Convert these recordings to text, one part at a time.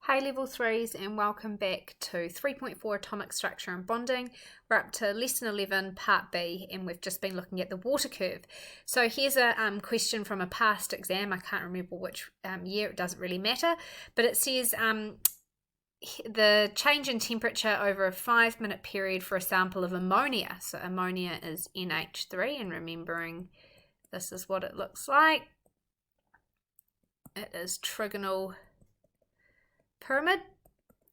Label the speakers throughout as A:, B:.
A: Hey Level 3s, and welcome back to 3.4 Atomic Structure and Bonding. We're up to Lesson 11 Part B, and we've just been looking at the water curve. So here's a question from a past exam. I can't remember which year, it doesn't really matter, but it says the change in temperature over a 5-minute period for a sample of ammonia. So ammonia is NH3, and remembering this is what it looks like. It is trigonal pyramid,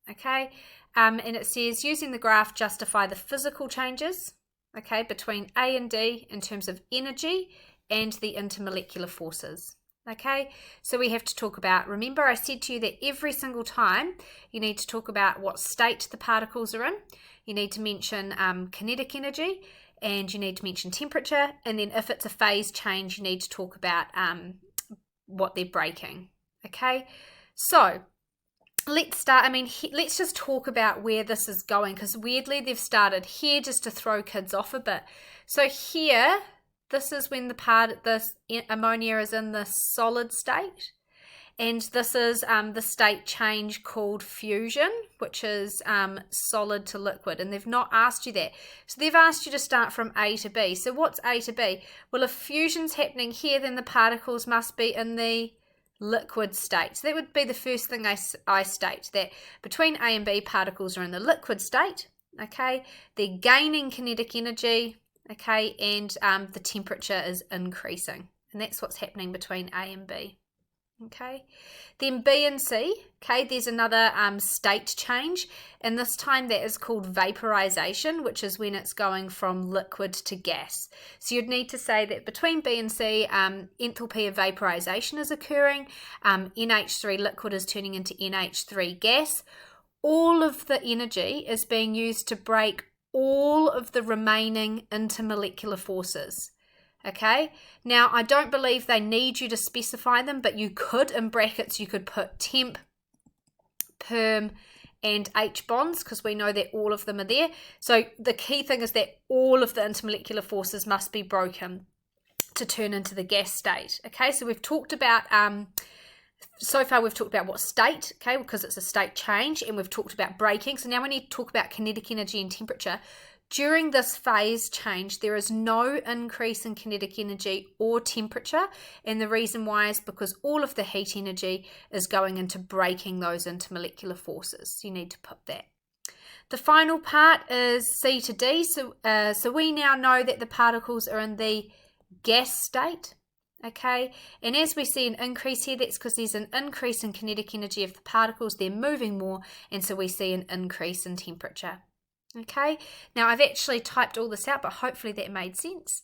A: okay, and it says using the graph justify the physical changes, okay, between A and D in terms of energy and the intermolecular forces. Okay, so we have to talk about, remember I said to you that every single time you need to talk about what state the particles are in. You need to mention kinetic energy, and you need to mention temperature, and then if it's a phase change you need to talk about what they're breaking. Okay, so let's start. Let's just talk about where this is going, because weirdly they've started here just to throw kids off a bit. So here, this is when this ammonia is in the solid state, and this is the state change called fusion, which is solid to liquid, and they've not asked you that. So they've asked you to start from A to B. So what's A to B? Well, if fusion's happening here, then the particles must be in the liquid state. So that would be the first thing I state, that between A and B, particles are in the liquid state, okay, they're gaining kinetic energy, okay, and the temperature is increasing, and that's what's happening between A and B. Okay, then B and C, okay, there's another state change, and this time that is called vaporization, which is when it's going from liquid to gas. So you'd need to say that between B and C, enthalpy of vaporization is occurring, NH3 liquid is turning into NH3 gas. All of the energy is being used to break all of the remaining intermolecular forces. Okay, now I don't believe they need you to specify them, but you could, in brackets, you could put temp, perm, and H bonds, because we know that all of them are there. So the key thing is that all of the intermolecular forces must be broken to turn into the gas state. Okay, so we've talked about, so far we've talked about what state, okay, because it's a state change, and we've talked about breaking. So now we need to talk about kinetic energy and temperature. During this phase change, there is no increase in kinetic energy or temperature, and the reason why is because all of the heat energy is going into breaking those intermolecular forces. So you need to put that. The final part is C to D. So we now know that the particles are in the gas state, okay, and as we see an increase here, that's because there's an increase in kinetic energy of the particles. They're moving more, and so we see an increase in temperature. Okay, now I've actually typed all this out, but hopefully that made sense.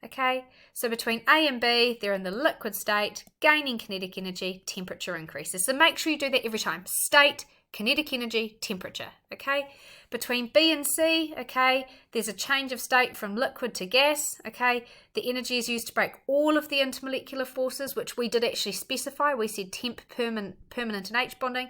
A: Okay, so between A and B, they're in the liquid state, gaining kinetic energy, temperature increases. So make sure you do that every time. State, kinetic energy, temperature. Okay, between B and C, okay, there's a change of state from liquid to gas. Okay, the energy is used to break all of the intermolecular forces, which we did actually specify. We said temp, permanent, and H bonding.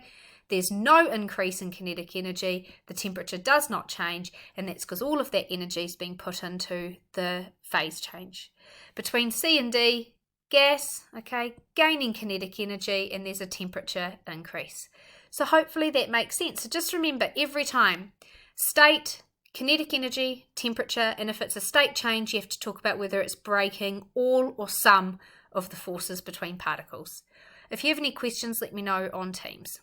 A: There's no increase in kinetic energy, the temperature does not change, and that's because all of that energy is being put into the phase change. Between C and D, gas, okay, gaining kinetic energy, and there's a temperature increase. So hopefully that makes sense. So just remember, every time, state, kinetic energy, temperature, and if it's a state change, you have to talk about whether it's breaking all or some of the forces between particles. If you have any questions, let me know on Teams.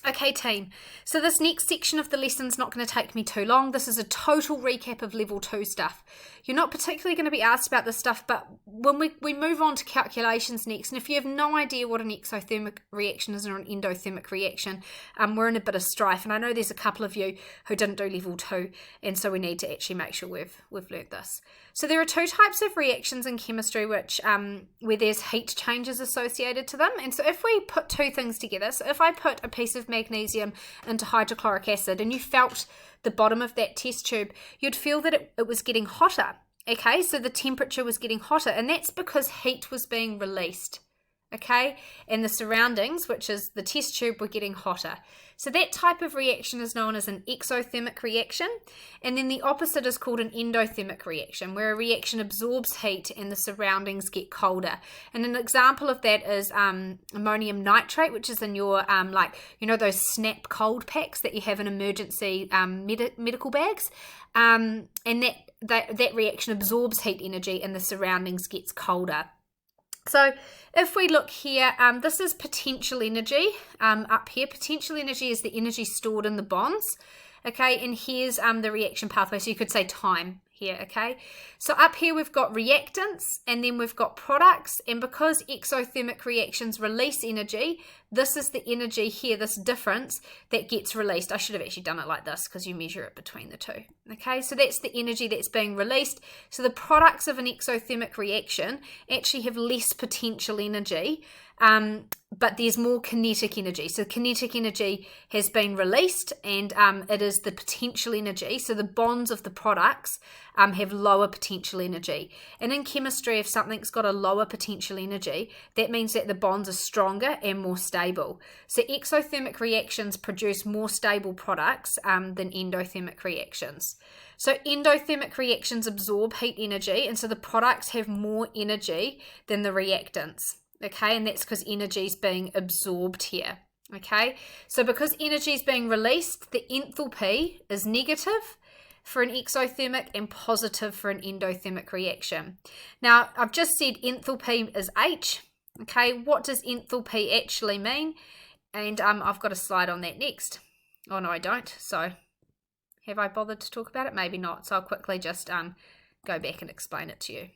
A: Okay team, so this next section of the lesson's not going to take me too long. This is a total recap of level 2 stuff. You're not particularly going to be asked about this stuff, but when we move on to calculations next, and if you have no idea what an exothermic reaction is or an endothermic reaction, we're in a bit of strife, and I know there's a couple of you who didn't do level 2, and so we need to actually make sure we've learnt this. So there are two types of reactions in chemistry which where there's heat changes associated to them, and so if we put two things together, so if I put a piece of magnesium into hydrochloric acid and you felt the bottom of that test tube, you'd feel that it was getting hotter. Okay, so the temperature was getting hotter, and that's because heat was being released. okay, and the surroundings, which is the test tube, were getting hotter. So that type of reaction is known as an exothermic reaction, and then the opposite is called an endothermic reaction, where a reaction absorbs heat and the surroundings get colder. And an example of that is ammonium nitrate, which is in your those snap cold packs that you have in emergency medical bags, and that reaction absorbs heat energy and the surroundings gets colder. So if we look here, this is potential energy up here. Potential energy is the energy stored in the bonds, okay, and here's the reaction pathway, so you could say time here, okay. So up here we've got reactants, and then we've got products, and because exothermic reactions release energy, this is the energy here, this difference that gets released. I should have actually done it like this because you measure it between the two, okay. So that's the energy that's being released. So the products of an exothermic reaction actually have less potential energy, but there's more kinetic energy. So kinetic energy has been released, and it is the potential energy. So the bonds of the products have lower potential energy. And in chemistry, if something's got a lower potential energy, that means that the bonds are stronger and more stable. So exothermic reactions produce more stable products than endothermic reactions. So endothermic reactions absorb heat energy, and so the products have more energy than the reactants. Okay, and that's because energy is being absorbed here. Okay, so because energy is being released, the enthalpy is negative for an exothermic and positive for an endothermic reaction. Now, I've just said enthalpy is H. Okay, what does enthalpy actually mean? And I've got a slide on that next. Oh, no, I don't. So have I bothered to talk about it? Maybe not. So I'll quickly just go back and explain it to you.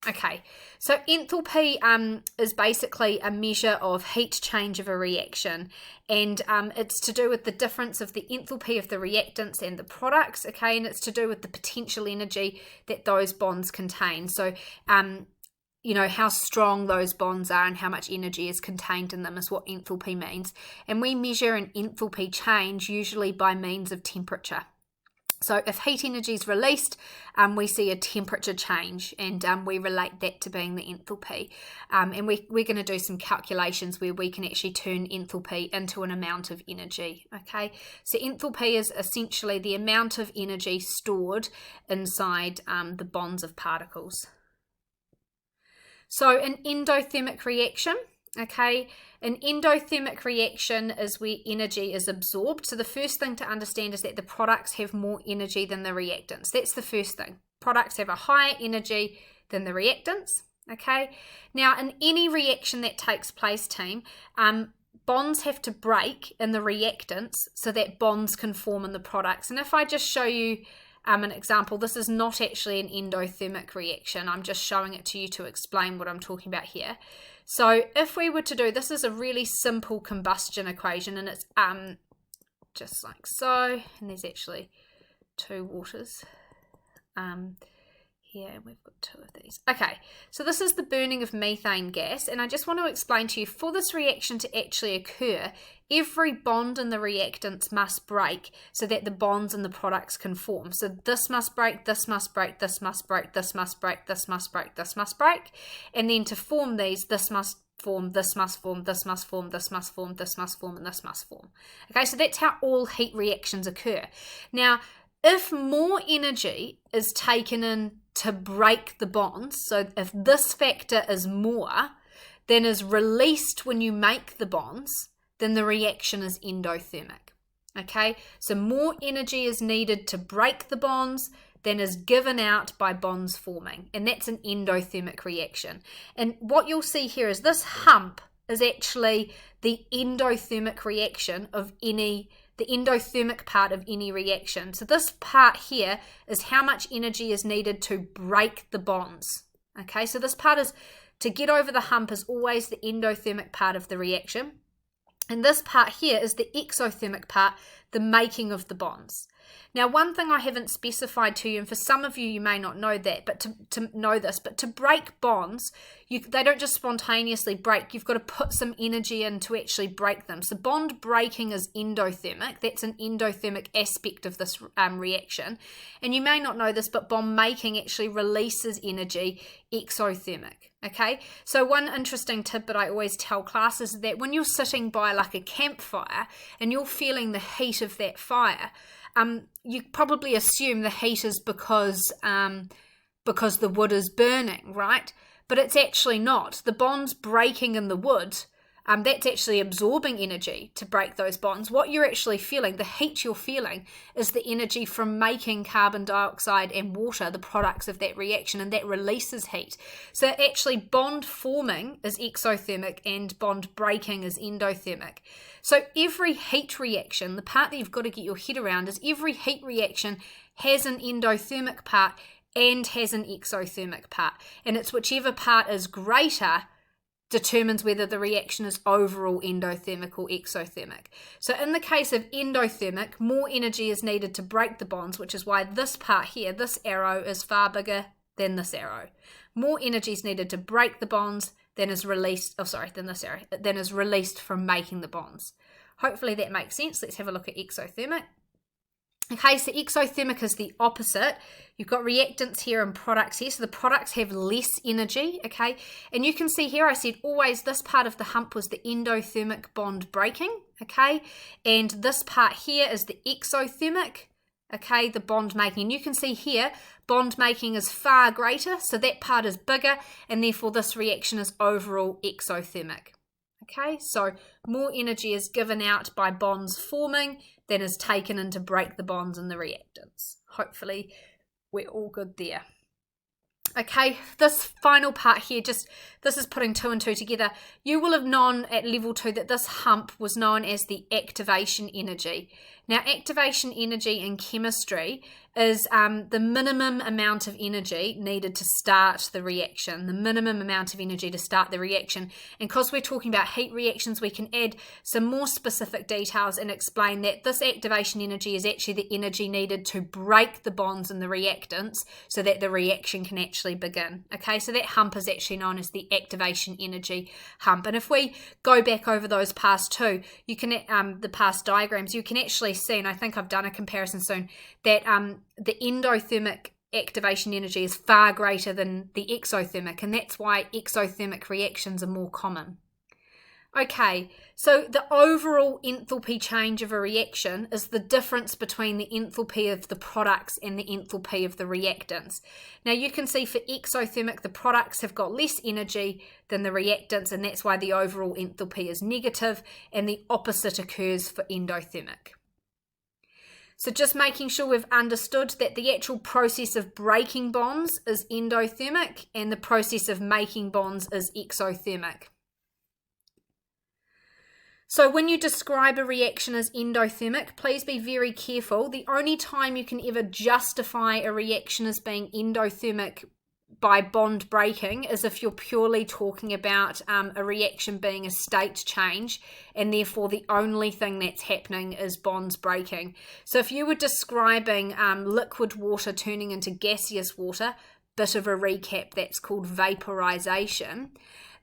A: Okay, so enthalpy is basically a measure of heat change of a reaction, and it's to do with the difference of the enthalpy of the reactants and the products, okay, and it's to do with the potential energy that those bonds contain. So, how strong those bonds are and how much energy is contained in them is what enthalpy means. And we measure an enthalpy change usually by means of temperature. So if heat energy is released, we see a temperature change, and we relate that to being the enthalpy. And we're going to do some calculations where we can actually turn enthalpy into an amount of energy. Okay, so enthalpy is essentially the amount of energy stored inside the bonds of particles. So an endothermic reaction. Okay, an endothermic reaction is where energy is absorbed. So the first thing to understand is that the products have more energy than the reactants. That's the first thing. Products have a higher energy than the reactants. Okay, now in any reaction that takes place, team, bonds have to break in the reactants so that bonds can form in the products. And if I just show you an example, this is not actually an endothermic reaction. I'm just showing it to you to explain what I'm talking about here. So if we were to do, this is a really simple combustion equation, and it's just like so, and there's actually two waters here, and we've got two of these. Okay, so this is the burning of methane gas, and I just want to explain to you, for this reaction to actually occur, every bond in the reactants must break so that the bonds in the products can form. So this must break, this must break, this must break, this must break, this must break, this must break, and then to form these, this must form, this must form, this must form, this must form, this must form, and this must form. Okay, so that's how all heat reactions occur. Now, if more energy is taken in to break the bonds, so if this factor is more than is released when you make the bonds, then the reaction is endothermic. Okay, so more energy is needed to break the bonds than is given out by bonds forming, and that's an endothermic reaction. And what you'll see here is this hump is actually the endothermic reaction of the endothermic part of any reaction. So this part here is how much energy is needed to break the bonds. Okay, so this part is, to get over the hump, is always the endothermic part of the reaction. And this part here is the exothermic part, the making of the bonds. Now, one thing I haven't specified to you, and for some of you, you may not know that, but to know this, but to break bonds, they don't just spontaneously break. You've got to put some energy in to actually break them. So bond breaking is endothermic. That's an endothermic aspect of this reaction. And you may not know this, but bond making actually releases energy exothermic. Okay, so one interesting tip that I always tell classes is that when you're sitting by like a campfire and you're feeling the heat of that fire, you probably assume the heat is because the wood is burning, right? But it's actually not. The bonds breaking in the wood, that's actually absorbing energy to break those bonds. What you're actually feeling, the heat you're feeling, is the energy from making carbon dioxide and water, the products of that reaction, and that releases heat. So actually bond forming is exothermic and bond breaking is endothermic. So every heat reaction, the part that you've got to get your head around is every heat reaction has an endothermic part and has an exothermic part. And it's whichever part is greater determines whether the reaction is overall endothermic or exothermic. So in the case of endothermic, more energy is needed to break the bonds, which is why this part here, this arrow, is far bigger than this arrow. More energy is needed to break the bonds than is released, than is released from making the bonds. Hopefully that makes sense. Let's have a look at exothermic. Okay, so exothermic is the opposite. You've got reactants here and products here. So the products have less energy, okay? And you can see here I said always this part of the hump was the endothermic bond breaking, okay? And this part here is the exothermic, okay, the bond making. And you can see here bond making is far greater, so that part is bigger, and therefore this reaction is overall exothermic. Okay, so more energy is given out by bonds forming than is taken in to break the bonds in the reactants. Hopefully we're all good there. Okay, this final part here, this is putting 2 and 2 together. You will have known at level 2 that this hump was known as the activation energy. Now, activation energy in chemistry is the minimum amount of energy needed to start the reaction, the minimum amount of energy to start the reaction. And because we're talking about heat reactions, we can add some more specific details and explain that this activation energy is actually the energy needed to break the bonds in the reactants so that the reaction can actually begin. Okay, so that hump is actually known as the activation energy hump. And if we go back over those past two, you can the past diagrams, you can actually see, and I think I've done a comparison soon, that the endothermic activation energy is far greater than the exothermic, and that's why exothermic reactions are more common. Okay, so the overall enthalpy change of a reaction is the difference between the enthalpy of the products and the enthalpy of the reactants. Now you can see for exothermic, the products have got less energy than the reactants, and that's why the overall enthalpy is negative, and the opposite occurs for endothermic. So just making sure we've understood that the actual process of breaking bonds is endothermic and the process of making bonds is exothermic. So when you describe a reaction as endothermic, please be very careful. The only time you can ever justify a reaction as being endothermic by bond breaking is if you're purely talking about a reaction being a state change, and therefore the only thing that's happening is bonds breaking. So if you were describing liquid water turning into gaseous water, bit of a recap, that's called vaporization,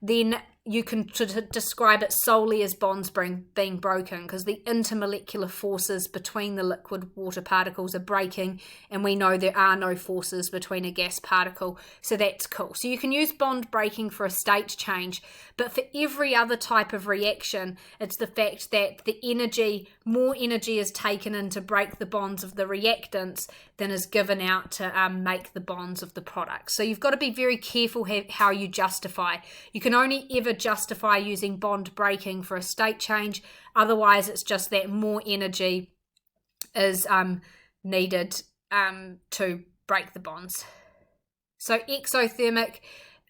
A: then you can describe it solely as bonds being broken, because the intermolecular forces between the liquid water particles are breaking, and we know there are no forces between a gas particle, so that's cool. So you can use bond breaking for a state change, but for every other type of reaction, it's the fact that more energy is taken in to break the bonds of the reactants than is given out to make the bonds of the products. So you've got to be very careful how you justify. You can only ever justify using bond breaking for a state change. Otherwise, it's just that more energy is needed to break the bonds. So exothermic,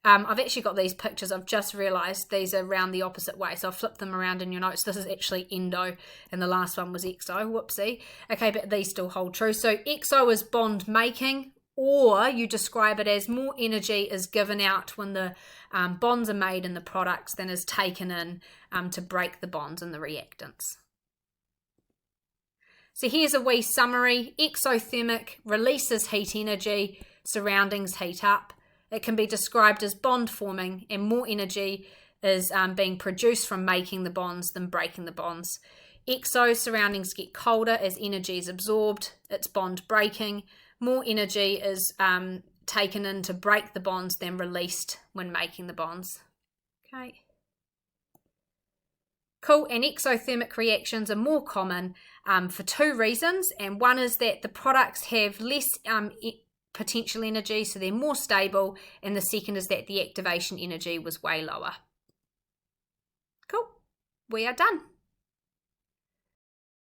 A: I've actually got these pictures. I've just realized these are around the opposite way, so I'll flip them around in your notes. This is actually endo and the last one was exo. Whoopsie. Okay, but these still hold true. So exo is bond making, or you describe it as more energy is given out when the bonds are made in the products than is taken in to break the bonds in the reactants. So here's a wee summary. Exothermic releases heat energy, surroundings heat up. It can be described as bond forming, and more energy is being produced from making the bonds than breaking the bonds. Exo, surroundings get colder as energy is absorbed. It's bond breaking. More energy is taken in to break the bonds than released when making the bonds. Okay. Cool, and exothermic reactions are more common for two reasons, and one is that the products have less potential energy, so they're more stable, and the second is that the activation energy was way lower. Cool, we are done.